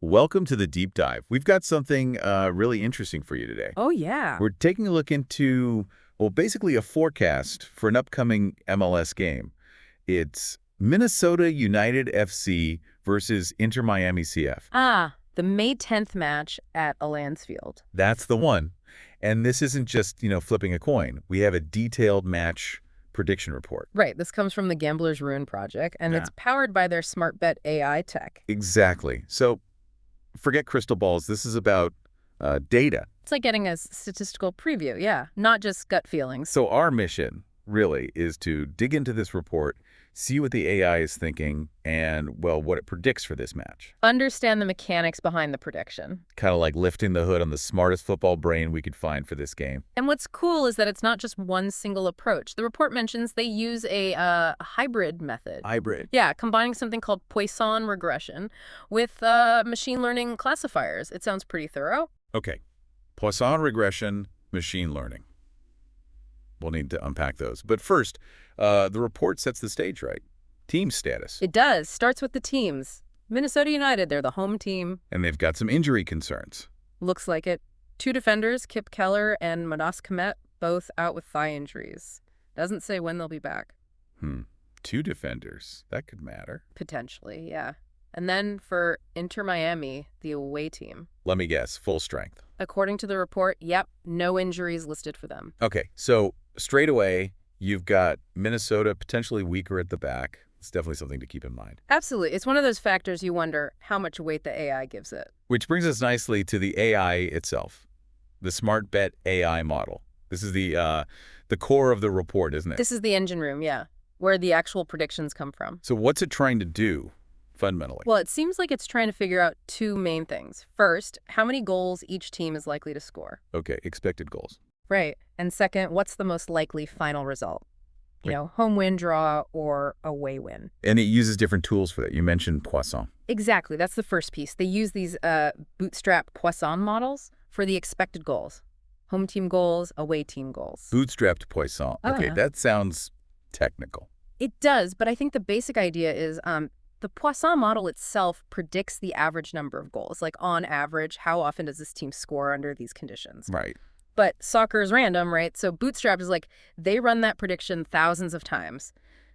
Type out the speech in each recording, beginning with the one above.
Welcome to the deep dive. We've got something really interesting for you today. Oh, yeah. We're taking a look into, well, basically a forecast for an upcoming MLS game. It's Minnesota United FC versus Inter Miami CF. The May 10th match at Allianz Field. That's the one. And this isn't just, flipping a coin. We have a detailed match prediction report. Right. This comes from the Gambler's Ruin project, and it's powered by their SmartBet AI tech. Exactly. So forget crystal balls. This is about data. It's like getting a statistical preview, yeah, not just gut feelings. So our mission, really, is to dig into this report, see what the AI is thinking, and, well, what it predicts for this match. Understand the mechanics behind the prediction. Kind of like lifting the hood on the smartest football brain we could find for this game. And what's cool is that it's not just one single approach. The report mentions they use a hybrid method. Hybrid. Yeah, combining something called Poisson regression with machine learning classifiers. It sounds pretty thorough. Okay. Poisson regression, machine learning. We'll need to unpack those. But first, the report sets the stage right. Team status. It does. Starts with the teams. Minnesota United, they're the home team. And they've got some injury concerns. Looks like it. 2 defenders, Kip Keller and Manas Komet, both out with thigh injuries. Doesn't say when they'll be back. 2 defenders. That could matter. Potentially, yeah. And then for Inter Miami, the away team. Let me guess, full strength. According to the report, yep, no injuries listed for them. Okay, so straight away, you've got Minnesota potentially weaker at the back. It's definitely something to keep in mind. Absolutely. It's one of those factors you wonder how much weight the AI gives it. Which brings us nicely to the AI itself, the SmartBet AI model. This is the core of the report, isn't it? This is the engine room, yeah, where the actual predictions come from. So what's it trying to do, fundamentally? Well, it seems like it's trying to figure out 2 main things. First, how many goals each team is likely to score. Okay, expected goals. Right. And second, what's the most likely final result? Home win, draw, or away win. And it uses different tools for that. You mentioned Poisson. Exactly. That's the first piece. They use these bootstrap Poisson models for the expected goals. Home team goals, away team goals. Bootstrapped Poisson. Okay, that sounds technical. It does, but I think the basic idea is the Poisson model itself predicts the average number of goals. Like on average, how often does this team score under these conditions? Right. But soccer is random, right? So Bootstrap is like they run that prediction thousands of times,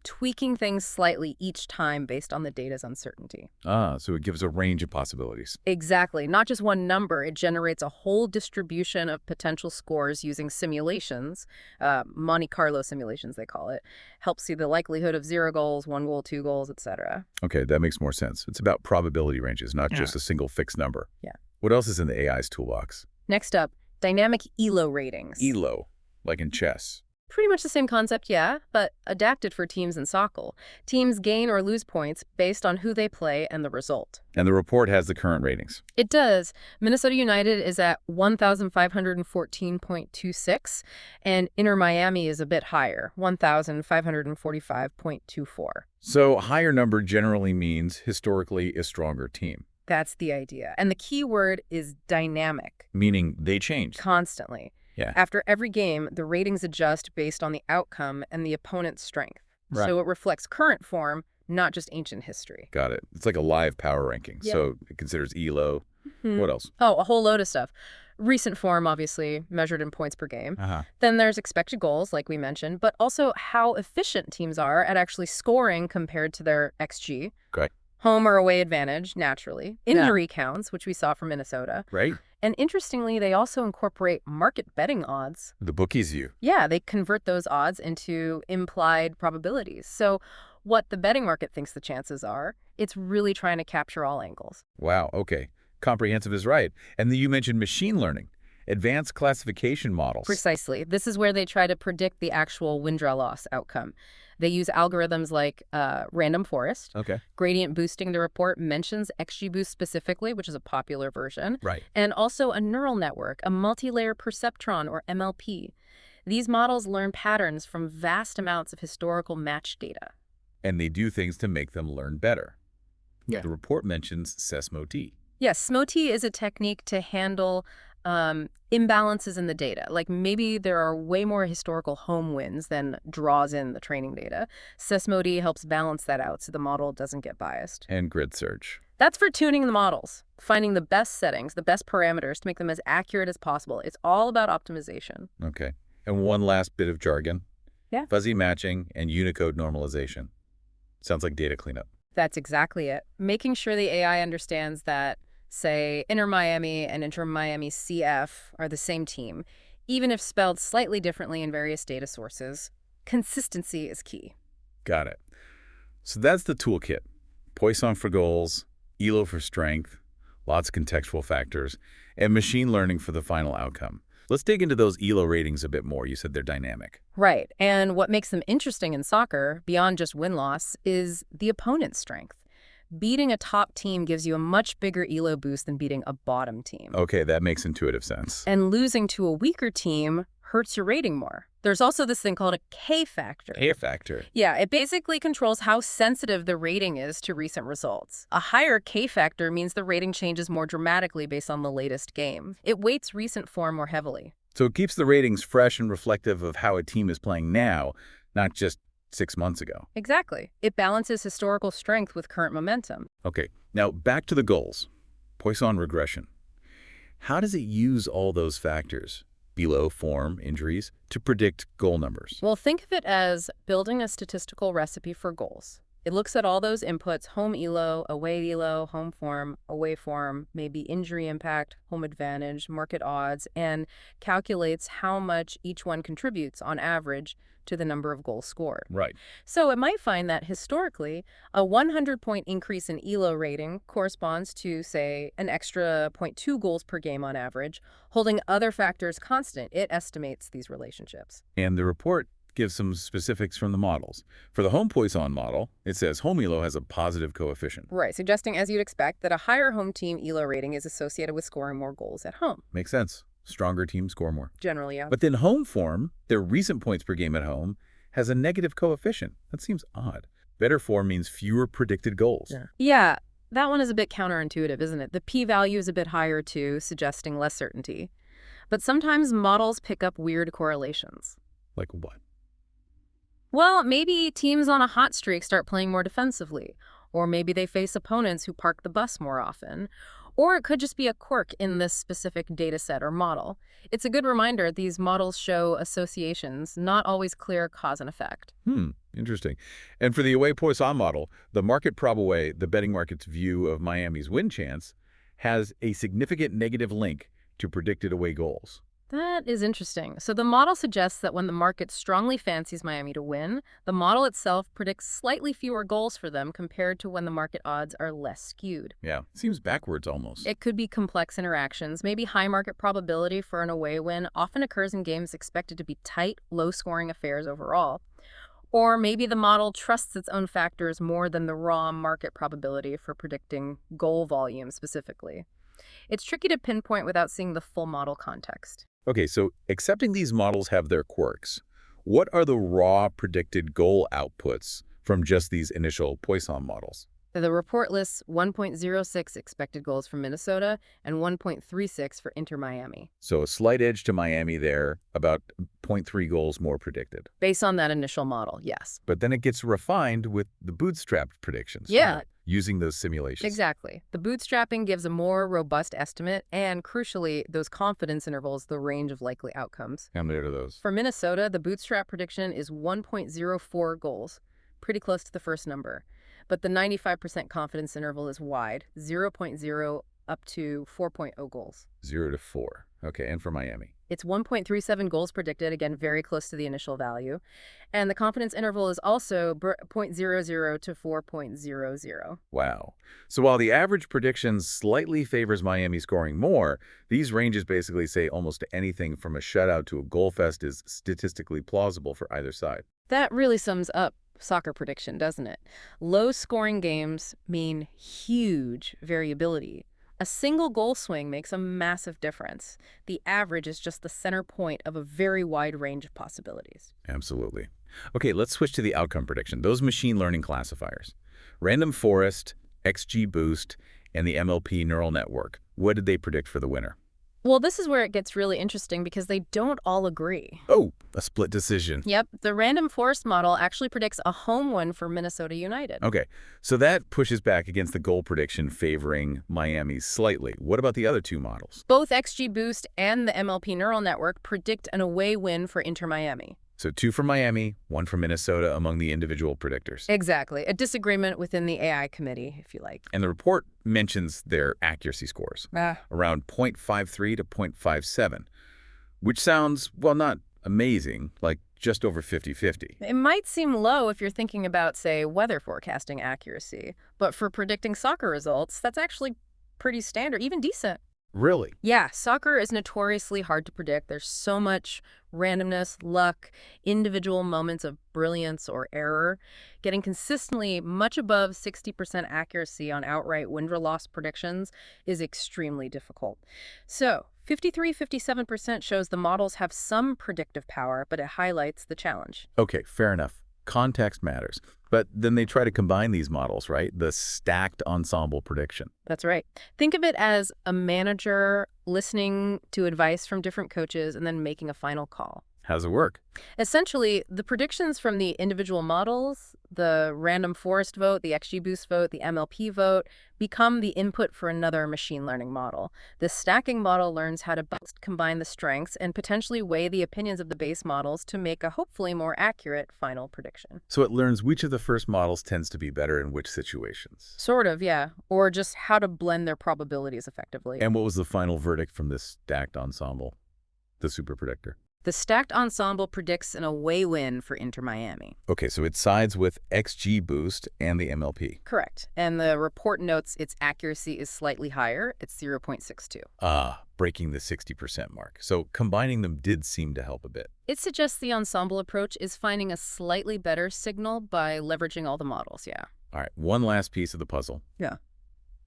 tweaking things slightly each time based on the data's uncertainty. So it gives a range of possibilities. Exactly. Not just one number. It generates a whole distribution of potential scores using simulations, Monte Carlo simulations, they call it. Helps see the likelihood of 0 goals, 1 goal, 2 goals, etc. Okay, that makes more sense. It's about probability ranges, not just a single fixed number. Yeah. What else is in the AI's toolbox? Next up, dynamic ELO ratings. ELO, like in chess. Pretty much the same concept, yeah, but adapted for teams in soccer. Teams gain or lose points based on who they play and the result. And the report has the current ratings. It does. Minnesota United is at 1,514.26, and Inter Miami is a bit higher, 1,545.24. So higher number generally means historically a stronger team. That's the idea. And the key word is dynamic. Meaning they change. Constantly. Yeah. After every game, the ratings adjust based on the outcome and the opponent's strength. Right. So it reflects current form, not just ancient history. Got it. It's like a live power ranking. Yep. So it considers ELO. What else? Oh, a whole load of stuff. Recent form, obviously, measured in points per game. Uh-huh. Then there's expected goals, like we mentioned, but also how efficient teams are at actually scoring compared to their XG. Okay. Home or away advantage, naturally. Injury counts, which we saw from Minnesota. Right. And interestingly, they also incorporate market betting odds. The bookies view. Yeah, they convert those odds into implied probabilities. So what the betting market thinks the chances are, it's really trying to capture all angles. Wow. Okay. Comprehensive is right. And then you mentioned machine learning, advanced classification models. Precisely. This is where they try to predict the actual win-draw loss outcome. They use algorithms like random forest. Okay. Gradient boosting, the report mentions XGBoost specifically, which is a popular version. Right. And also a neural network, a multi-layer perceptron, or MLP. These models learn patterns from vast amounts of historical match data. And they do things to make them learn better. Yeah. The report mentions SMOT. Yes, SMOT is a technique to handle imbalances in the data. Like maybe there are way more historical home wins than draws in the training data. SESMOD helps balance that out so the model doesn't get biased. And grid search. That's for tuning the models, finding the best settings, the best parameters to make them as accurate as possible. It's all about optimization. Okay. And one last bit of jargon. Yeah. Fuzzy matching and Unicode normalization. Sounds like data cleanup. That's exactly it. Making sure the AI understands that, say, Inter Miami and Inter Miami CF are the same team, even if spelled slightly differently in various data sources. Consistency is key. Got it. So that's the toolkit. Poisson for goals, ELO for strength, lots of contextual factors, and machine learning for the final outcome. Let's dig into those ELO ratings a bit more. You said they're dynamic. Right. And what makes them interesting in soccer, beyond just win-loss, is the opponent's strength. Beating a top team gives you a much bigger ELO boost than beating a bottom team. Okay, that makes intuitive sense. And losing to a weaker team hurts your rating more. There's also this thing called a K factor. K factor. Yeah, it basically controls how sensitive the rating is to recent results. A higher K factor means the rating changes more dramatically based on the latest game. It weights recent form more heavily. So it keeps the ratings fresh and reflective of how a team is playing now, not just 6 months ago. Exactly. It balances historical strength with current momentum. Okay, now back to the goals. Poisson regression. How does it use all those factors, below, form, injuries, to predict goal numbers? Well, think of it as building a statistical recipe for goals. It looks at all those inputs: home ELO, home form, away form, maybe injury impact, home advantage, market odds, and calculates how much each one contributes on average to the number of goals scored. Right. So it might find that historically, a 100-point increase in ELO rating corresponds to, say, an extra zero point 0.2 goals per game on average. Holding other factors constant, it estimates these relationships. And the report gives some specifics from the models. For the home Poisson model, it says home ELO has a positive coefficient. Right, suggesting, as you'd expect, that a higher home team ELO rating is associated with scoring more goals at home. Makes sense. Stronger teams score more. Generally, yeah. But then home form, their recent points per game at home, has a negative coefficient. That seems odd. Better form means fewer predicted goals. Yeah, that one is a bit counterintuitive, isn't it? The p-value is a bit higher too, suggesting less certainty. But sometimes models pick up weird correlations. Like what? Well, maybe teams on a hot streak start playing more defensively, or maybe they face opponents who park the bus more often. Or it could just be a quirk in this specific data set or model. It's a good reminder these models show associations, not always clear cause and effect. Interesting. And for the away Poisson model, the market prob away, the betting market's view of Miami's win chance, has a significant negative link to predicted away goals. That is interesting. So the model suggests that when the market strongly fancies Miami to win, the model itself predicts slightly fewer goals for them compared to when the market odds are less skewed. Yeah, seems backwards almost. It could be complex interactions. Maybe high market probability for an away win often occurs in games expected to be tight, low-scoring affairs overall. Or maybe the model trusts its own factors more than the raw market probability for predicting goal volume specifically. It's tricky to pinpoint without seeing the full model context. Okay, so accepting these models have their quirks, what are the raw predicted goal outputs from just these initial Poisson models? The report lists 1.06 expected goals for Minnesota and 1.36 for Inter Miami. So a slight edge to Miami there, about 0.3 goals more predicted. Based on that initial model, yes. But then it gets refined with the bootstrapped predictions. Yeah. Right? Using those simulations. Exactly. The bootstrapping gives a more robust estimate and, crucially, those confidence intervals, the range of likely outcomes. How many are those? For Minnesota, the bootstrap prediction is 1.04 goals, pretty close to the first number. But the 95% confidence interval is wide, 0.0 up to 4.0 goals. 0 to 4. Okay, and for Miami? It's 1.37 goals predicted, again, very close to the initial value. And the confidence interval is also 0.00 to 4.00. Wow. So while the average prediction slightly favors Miami scoring more, these ranges basically say almost anything from a shutout to a goal fest is statistically plausible for either side. That really sums up soccer prediction, doesn't it? Low-scoring games mean huge variability. A single goal swing makes a massive difference. The average is just the center point of a very wide range of possibilities. Absolutely. Okay, let's switch to the outcome prediction, those machine learning classifiers. Random forest, XGBoost, and the MLP neural network. What did they predict for the winner? Well, this is where it gets really interesting because they don't all agree. Oh, a split decision. Yep, the random forest model actually predicts a home win for Minnesota United. Okay, so that pushes back against the goal prediction favoring Miami slightly. What about the other two models? Both XGBoost and the MLP neural network predict an away win for Inter Miami. So two for Miami, one for Minnesota among the individual predictors. Exactly. A disagreement within the AI committee, if you like. And the report mentions their accuracy scores, around 0.53 to 0.57, which sounds, well, not amazing, like just over 50-50. It might seem low if you're thinking about, say, weather forecasting accuracy, but for predicting soccer results, that's actually pretty standard, even decent. Really? Yeah, soccer is notoriously hard to predict. There's so much randomness, luck, individual moments of brilliance or error. Getting consistently much above 60% accuracy on outright win or loss predictions is extremely difficult. So, 53-57% shows the models have some predictive power, but it highlights the challenge. Okay, fair enough. Context matters. But then they try to combine these models, right? The stacked ensemble prediction. That's right. Think of it as a manager listening to advice from different coaches and then making a final call. How does it work? Essentially, the predictions from the individual models, the random forest vote, the XGBoost vote, the MLP vote, become the input for another machine learning model. The stacking model learns how to best combine the strengths and potentially weigh the opinions of the base models to make a hopefully more accurate final prediction. So it learns which of the first models tends to be better in which situations. Sort of, yeah. Or just how to blend their probabilities effectively. And what was the final verdict from this stacked ensemble, the super predictor? The stacked ensemble predicts an away win for Inter Miami. Okay, so it sides with XGBoost and the MLP. Correct. And the report notes its accuracy is slightly higher. It's 0.62. Ah, breaking the 60% mark. So combining them did seem to help a bit. It suggests the ensemble approach is finding a slightly better signal by leveraging all the models, yeah. All right, one last piece of the puzzle. Yeah.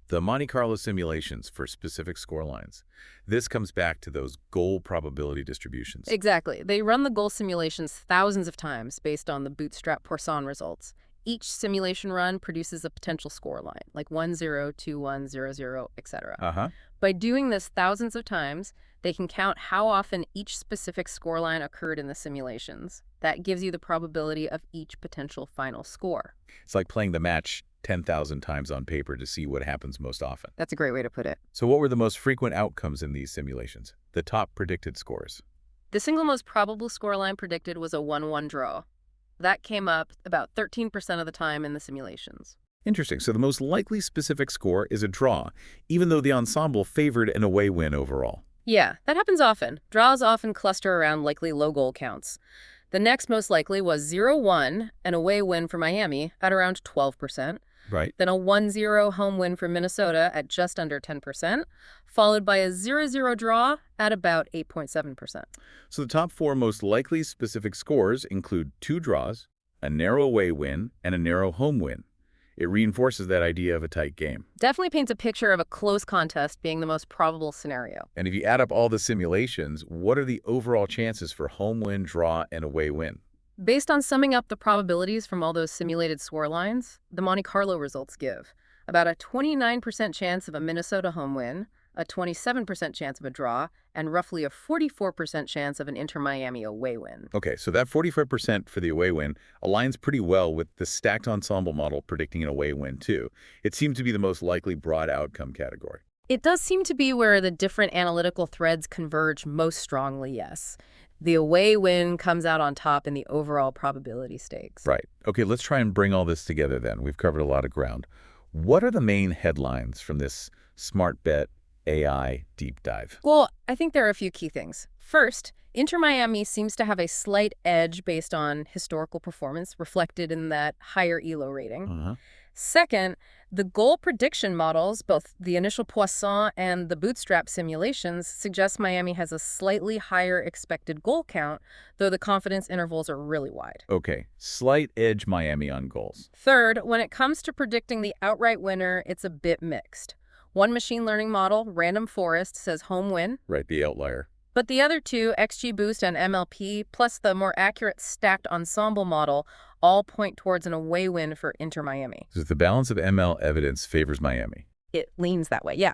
The Monte Carlo simulations for specific score lines. This comes back to those goal probability distributions. Exactly. They run the goal simulations thousands of times based on the bootstrap Poisson results. Each simulation run produces a potential score line, like 1-0, 2-1, 0-0, etc. By doing this thousands of times, they can count how often each specific scoreline occurred in the simulations. That gives you the probability of each potential final score. It's like playing the match 10,000 times on paper to see what happens most often. That's a great way to put it. So what were the most frequent outcomes in these simulations? The top predicted scores. The single most probable scoreline predicted was a 1-1 draw. That came up about 13% of the time in the simulations. Interesting. So the most likely specific score is a draw, even though the ensemble favored an away win overall. Yeah, that happens often. Draws often cluster around likely low goal counts. The next most likely was 0-1, an away win for Miami at around 12%. Right. Then a 1-0 home win for Minnesota at just under 10%, followed by a 0-0 draw at about 8.7%. So the top four most likely specific scores include 2 draws, a narrow away win, and a narrow home win. It reinforces that idea of a tight game. Definitely paints a picture of a close contest being the most probable scenario. And if you add up all the simulations, what are the overall chances for home win, draw, and away win? Based on summing up the probabilities from all those simulated score lines, the Monte Carlo results give about a 29% chance of a Minnesota home win, a 27% chance of a draw, and roughly a 44% chance of an Inter Miami away win. Okay, so that 45% for the away win aligns pretty well with the stacked ensemble model predicting an away win, too. It seemed to be the most likely broad outcome category. It does seem to be where the different analytical threads converge most strongly, yes. The away win comes out on top in the overall probability stakes. Right. Okay, let's try and bring all this together then. We've covered a lot of ground. What are the main headlines from this SmartBet AI deep dive? Well, I think there are a few key things. First, Inter Miami seems to have a slight edge based on historical performance reflected in that higher ELO rating. Second, the goal prediction models, both the initial Poisson and the bootstrap simulations, suggest Miami has a slightly higher expected goal count, though the confidence intervals are really wide. Okay, slight edge Miami on goals. Third, when it comes to predicting the outright winner, it's a bit mixed. One machine learning model, Random Forest, says home win. Right, the outlier. But the other two, XGBoost and MLP, plus the more accurate stacked ensemble model, all point towards an away win for Inter Miami. So the balance of ML evidence favors Miami. It leans that way, yeah.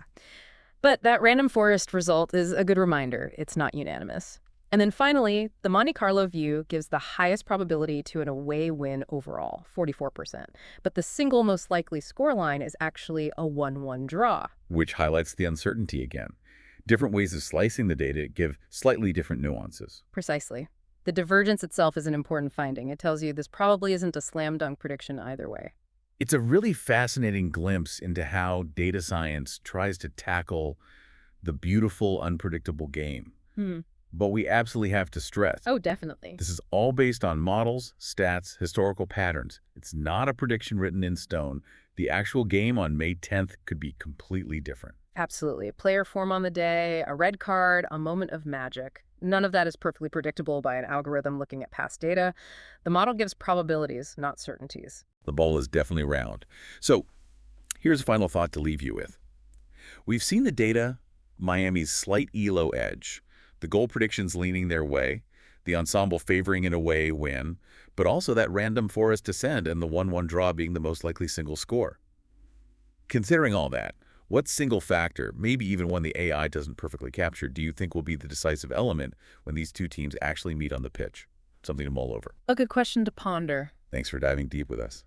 But that random forest result is a good reminder it's not unanimous. And then finally, the Monte Carlo view gives the highest probability to an away win overall, 44%. But the single most likely scoreline is actually a 1-1 draw. Which highlights the uncertainty again. Different ways of slicing the data give slightly different nuances. Precisely. The divergence itself is an important finding. It tells you this probably isn't a slam dunk prediction either way. It's a really fascinating glimpse into how data science tries to tackle the beautiful, unpredictable game. Hmm. But we absolutely have to stress, Oh, definitely. this is all based on models, stats, historical patterns. It's not a prediction written in stone. The actual game on May 10th could be completely different. Absolutely. Player form on the day, a red card, a moment of magic. None of that is perfectly predictable by an algorithm looking at past data. The model gives probabilities, not certainties. The ball is definitely round. So here's a final thought to leave you with. We've seen the data, Miami's slight ELO edge, the goal predictions leaning their way, the ensemble favoring an away win, but also that random forest descent and the 1-1 draw being the most likely single score. Considering all that, what single factor, maybe even one the AI doesn't perfectly capture, do you think will be the decisive element when these two teams actually meet on the pitch? Something to mull over. A good question to ponder. Thanks for diving deep with us.